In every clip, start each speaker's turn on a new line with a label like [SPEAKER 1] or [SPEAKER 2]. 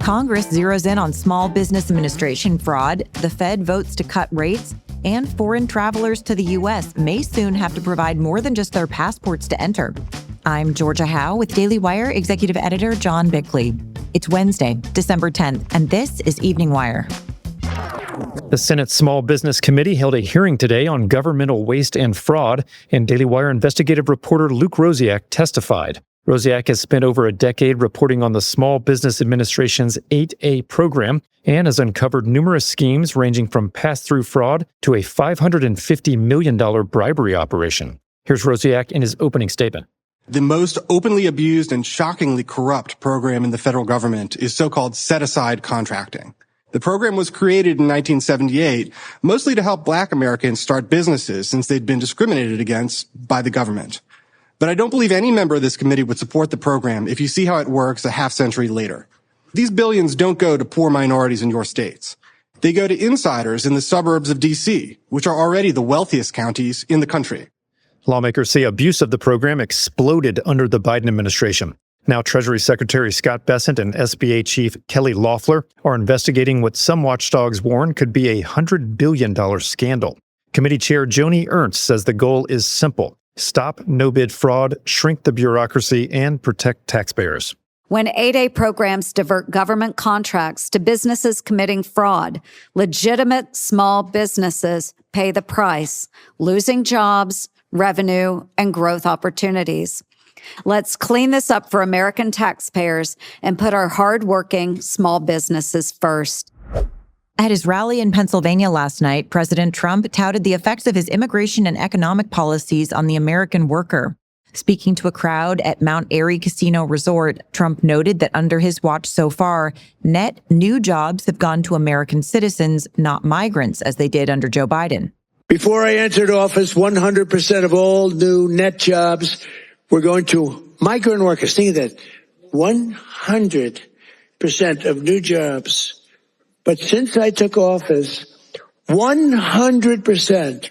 [SPEAKER 1] Congress zeroes in on small business administration fraud, the Fed votes to cut rates, and foreign travelers to the U.S. may soon have to provide more than just their passports to enter. I'm Georgia Howe with Daily Wire Executive Editor John Bickley. It's Wednesday, December 10th, and this is Evening Wire.
[SPEAKER 2] The Senate Small Business Committee held a hearing today on governmental waste and fraud, and Daily Wire investigative reporter Luke Rosiak testified. Rosiak has spent over a decade reporting on the Small Business Administration's 8A program and has uncovered numerous schemes ranging from pass-through fraud to a $550 million bribery operation. Here's Rosiak in his opening statement.
[SPEAKER 3] The most openly abused and shockingly corrupt program in the federal government is so-called set-aside contracting. The program was created in 1978, mostly to help Black Americans start businesses since they'd been discriminated against by the government. But I don't believe any member of this committee would support the program if you see how it works a half-century later. These billions don't go to poor minorities in your states. They go to insiders in the suburbs of D.C., which are already the wealthiest counties in the country.
[SPEAKER 2] Lawmakers say abuse of the program exploded under the Biden administration. Now Treasury Secretary Scott Bessent and SBA Chief Kelly Loeffler are investigating what some watchdogs warn could be a $100 billion scandal. Committee Chair Joni Ernst says the goal is simple: stop no-bid fraud, shrink the bureaucracy, and protect taxpayers.
[SPEAKER 4] When 8A programs divert government contracts to businesses committing fraud, legitimate small businesses pay the price, losing jobs, revenue, and growth opportunities. Let's clean this up for American taxpayers and put our hardworking small businesses first.
[SPEAKER 1] At his rally in Pennsylvania last night, President Trump touted the effects of his immigration and economic policies on the American worker. Speaking to a crowd at Mount Airy Casino Resort, Trump noted that under his watch so far, net new jobs have gone to American citizens, not migrants, as they did under Joe Biden.
[SPEAKER 5] Before I entered office, 100% of all new net jobs were going to migrant workers. Think of that, 100% of new jobs. But since I took office, 100%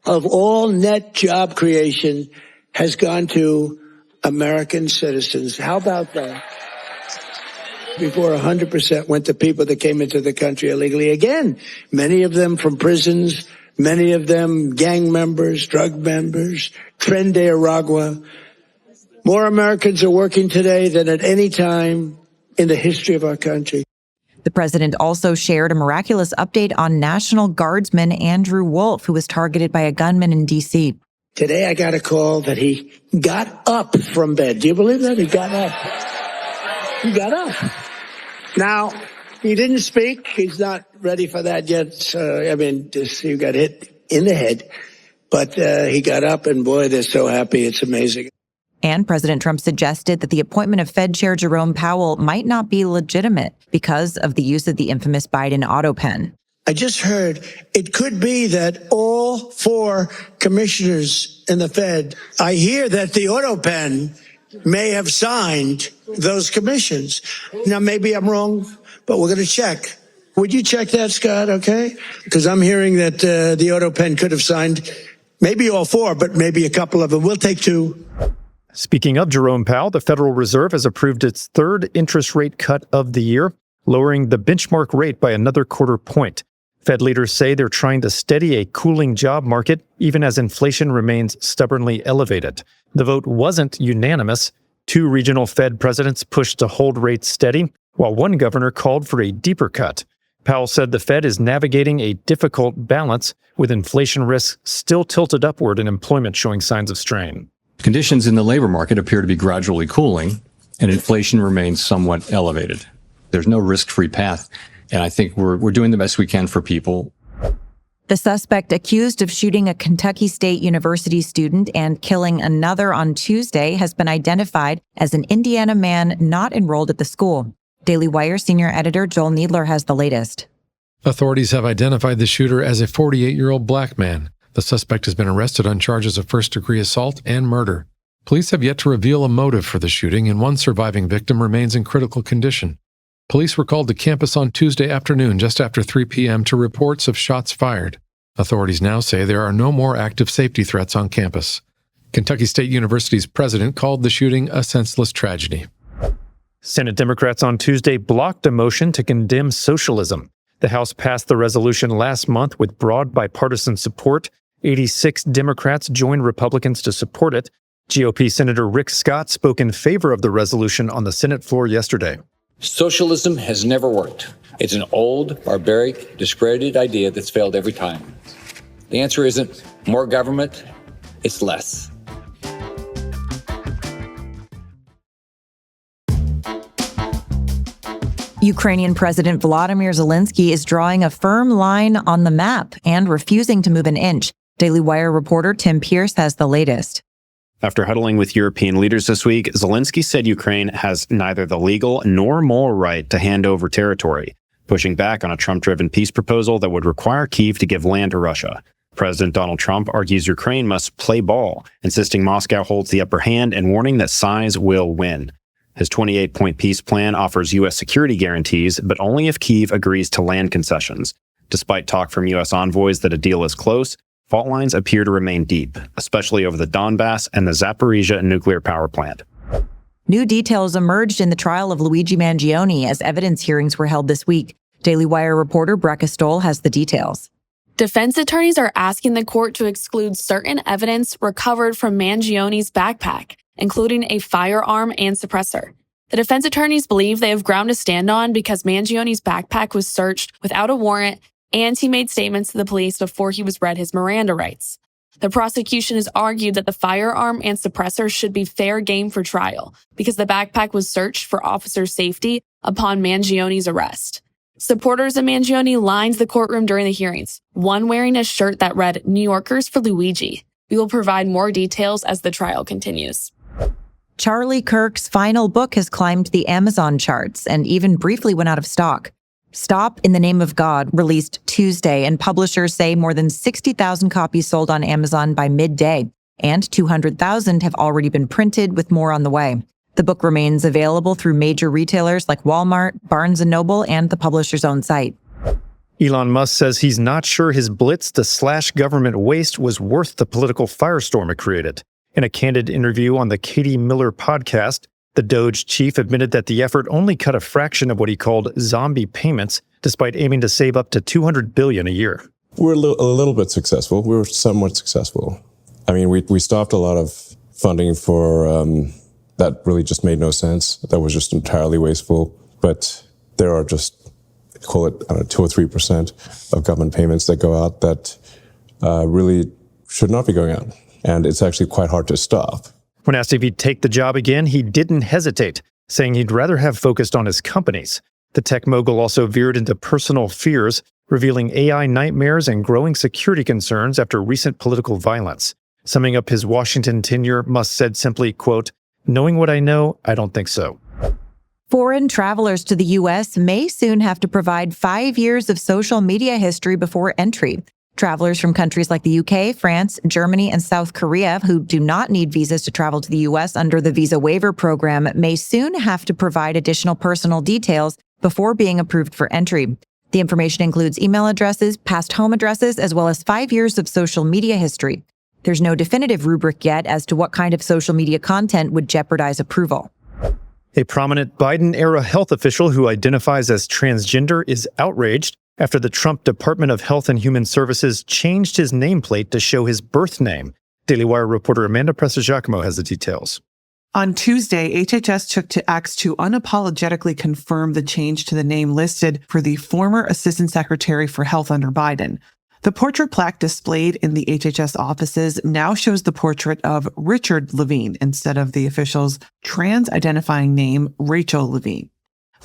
[SPEAKER 5] of all net job creation has gone to American citizens. How about that? Before 100% went to people that came into the country illegally. Again, many of them from prisons, many of them gang members, drug members, Tren de Aragua. More Americans are working today than at any time in the history of our country.
[SPEAKER 1] The president also shared a miraculous update on National Guardsman Andrew Wolf, who was targeted by a gunman in D.C.
[SPEAKER 5] Today I got a call that he got up from bed. Do you believe that? He got up. He got up. Now, he didn't speak. He's not ready for that yet. He got hit in the head. But he got up, and boy, they're so happy. It's amazing.
[SPEAKER 1] And President Trump suggested that the appointment of Fed Chair Jerome Powell might not be legitimate because of the use of the infamous Biden auto pen.
[SPEAKER 5] I just heard it could be that all 4 commissioners in the Fed, I hear that the auto pen may have signed those commissions. Now, maybe I'm wrong, but we're going to check. Would you check that, Scott, okay? Because I'm hearing that the auto pen could have signed maybe all 4, but maybe a couple of them. We'll take 2.
[SPEAKER 2] Speaking of Jerome Powell, the Federal Reserve has approved its 3rd interest rate cut of the year, lowering the benchmark rate by another quarter point. Fed leaders say they're trying to steady a cooling job market, even as inflation remains stubbornly elevated. The vote wasn't unanimous. 2 regional Fed presidents pushed to hold rates steady, while one governor called for a deeper cut. Powell said the Fed is navigating a difficult balance, with inflation risks still tilted upward and employment showing signs of strain.
[SPEAKER 6] Conditions in the labor market appear to be gradually cooling, and inflation remains somewhat elevated. There's no risk-free path, and I think we're doing the best we can for people.
[SPEAKER 1] The suspect accused of shooting a Kentucky State University student and killing another on Tuesday has been identified as an Indiana man not enrolled at the school. Daily Wire senior editor Joel Needler has the latest.
[SPEAKER 7] Authorities have identified the shooter as a 48-year-old black man. The suspect has been arrested on charges of first-degree assault and murder. Police have yet to reveal a motive for the shooting, and one surviving victim remains in critical condition. Police were called to campus on Tuesday afternoon just after 3 p.m. to reports of shots fired. Authorities now say there are no more active safety threats on campus. Kentucky State University's president called the shooting a senseless tragedy.
[SPEAKER 2] Senate Democrats on Tuesday blocked a motion to condemn socialism. The House passed the resolution last month with broad bipartisan support. 86 Democrats joined Republicans to support it. GOP Senator Rick Scott spoke in favor of the resolution on the Senate floor yesterday.
[SPEAKER 8] Socialism has never worked. It's an old, barbaric, discredited idea that's failed every time. The answer isn't more government, it's less.
[SPEAKER 1] Ukrainian President Volodymyr Zelensky is drawing a firm line on the map and refusing to move an inch. Daily Wire reporter Tim Pierce has the latest.
[SPEAKER 9] After huddling with European leaders this week, Zelensky said Ukraine has neither the legal nor moral right to hand over territory, pushing back on a Trump-driven peace proposal that would require Kyiv to give land to Russia. President Donald Trump argues Ukraine must play ball, insisting Moscow holds the upper hand and warning that size will win. His 28-point peace plan offers U.S. security guarantees, but only if Kyiv agrees to land concessions. Despite talk from U.S. envoys that a deal is close, fault lines appear to remain deep, especially over the Donbass and the Zaporizhzhia nuclear power plant.
[SPEAKER 1] New details emerged in the trial of Luigi Manion as evidence hearings were held this week. Daily Wire reporter Brecca Stoll has the details.
[SPEAKER 10] Defense attorneys are asking the court to exclude certain evidence recovered from Mangione's backpack, including a firearm and suppressor. The defense attorneys believe they have ground to stand on because Mangione's backpack was searched without a warrant and he made statements to the police before he was read his Miranda rights. The prosecution has argued that the firearm and suppressor should be fair game for trial because the backpack was searched for officer safety upon Mangione's arrest. Supporters of Mangione lined the courtroom during the hearings, one wearing a shirt that read, "New Yorkers for Luigi." We will provide more details as the trial continues.
[SPEAKER 1] Charlie Kirk's final book has climbed the Amazon charts and even briefly went out of stock. Stop in the Name of God released Tuesday, and publishers say more than 60,000 copies sold on Amazon by midday, and 200,000 have already been printed, with more on the way. The book remains available through major retailers like Walmart, Barnes & Noble, and the publisher's own site.
[SPEAKER 2] Elon Musk says he's not sure his blitz to slash government waste was worth the political firestorm it created. In a candid interview on the Katie Miller podcast, the Doge chief admitted that the effort only cut a fraction of what he called zombie payments, despite aiming to save up to $200 billion a year.
[SPEAKER 11] We're a little bit successful. We were somewhat successful. I mean, we stopped a lot of funding for that really just made no sense. That was just entirely wasteful. But there are just, call it 2 or 3% of government payments that go out that really should not be going out. And it's actually quite hard to stop.
[SPEAKER 2] When asked if he'd take the job again, he didn't hesitate, saying he'd rather have focused on his companies. The tech mogul also veered into personal fears, revealing AI nightmares and growing security concerns after recent political violence. Summing up his Washington tenure, Musk said simply, quote, "Knowing what I know, I don't think so."
[SPEAKER 1] Foreign travelers to the U.S. may soon have to provide 5 years of social media history before entry. Travelers from countries like the UK, France, Germany, and South Korea who do not need visas to travel to the U.S. under the Visa Waiver Program may soon have to provide additional personal details before being approved for entry. The information includes email addresses, past home addresses, as well as 5 years of social media history. There's no definitive rubric yet as to what kind of social media content would jeopardize approval.
[SPEAKER 2] A prominent Biden-era health official who identifies as transgender is outraged after the Trump Department of Health and Human Services changed his nameplate to show his birth name. Daily Wire reporter Amanda Presa-Giacomo has the details.
[SPEAKER 12] On Tuesday, HHS took to X to unapologetically confirm the change to the name listed for the former Assistant Secretary for Health under Biden. The portrait plaque displayed in the HHS offices now shows the portrait of Richard Levine instead of the official's trans-identifying name, Rachel Levine.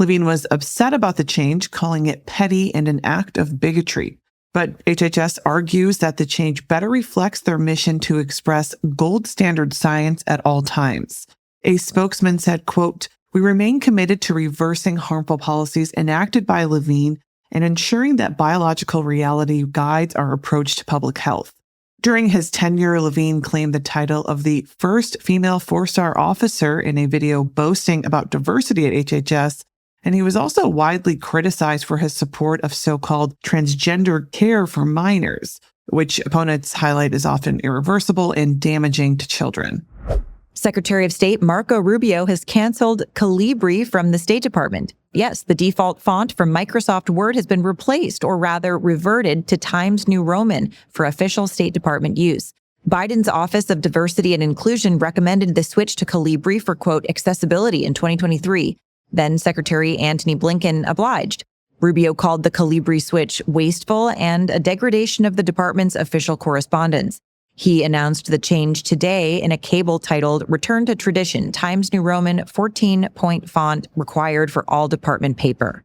[SPEAKER 12] Levine was upset about the change, calling it petty and an act of bigotry. But HHS argues that the change better reflects their mission to express gold standard science at all times. A spokesman said, quote, "We remain committed to reversing harmful policies enacted by Levine and ensuring that biological reality guides our approach to public health." During his tenure, Levine claimed the title of the first female 4-star officer in a video boasting about diversity at HHS, and he was also widely criticized for his support of so-called transgender care for minors, which opponents highlight is often irreversible and damaging to children.
[SPEAKER 1] Secretary of State Marco Rubio has canceled Calibri from the State Department. Yes, the default font from Microsoft Word has been replaced, or rather reverted, to Times New Roman for official State Department use. Biden's Office of Diversity and Inclusion recommended the switch to Calibri for, quote, accessibility in 2023. Then Secretary Antony Blinken obliged. Rubio called the Calibri switch wasteful and a degradation of the department's official correspondence. He announced the change today in a cable titled Return to Tradition, Times New Roman 14-point font required for all department paper.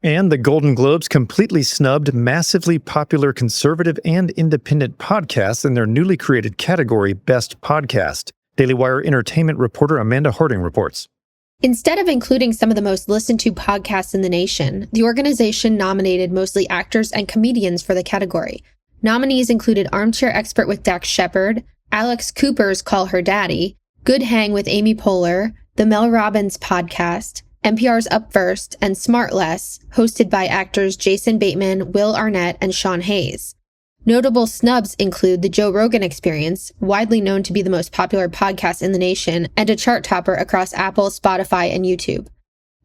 [SPEAKER 2] And the Golden Globes completely snubbed massively popular conservative and independent podcasts in their newly created category, Best Podcast. Daily Wire entertainment reporter Amanda Harding reports.
[SPEAKER 13] Instead of including some of the most listened to podcasts in the nation, the organization nominated mostly actors and comedians for the category. Nominees included Armchair Expert with Dax Shepard, Alex Cooper's Call Her Daddy, Good Hang with Amy Poehler, The Mel Robbins Podcast, NPR's Up First, and Smart Less, hosted by actors Jason Bateman, Will Arnett, and Sean Hayes. Notable snubs include The Joe Rogan Experience, widely known to be the most popular podcast in the nation, and a chart topper across Apple, Spotify, and YouTube.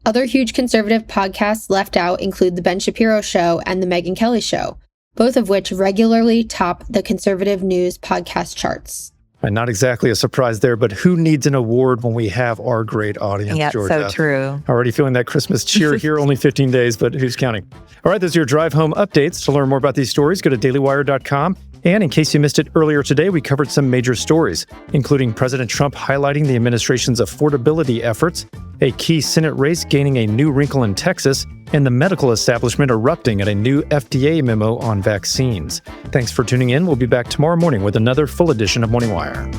[SPEAKER 13] Other huge conservative podcasts left out include The Ben Shapiro Show and The Megyn Kelly Show, both of which regularly top the conservative news podcast charts.
[SPEAKER 2] And not exactly a surprise there, but who needs an award when we have our great audience,
[SPEAKER 1] Yeah,
[SPEAKER 2] Georgia?
[SPEAKER 1] so true.
[SPEAKER 2] Already feeling that Christmas cheer here, only 15 days, but who's counting? All right, those are your drive home updates. To learn more about these stories, go to dailywire.com. And in case you missed it earlier today, we covered some major stories, including President Trump highlighting the administration's affordability efforts, a key Senate race gaining a new wrinkle in Texas, and the medical establishment erupting at a new FDA memo on vaccines. Thanks for tuning in. We'll be back tomorrow morning with another full edition of Morning Wire.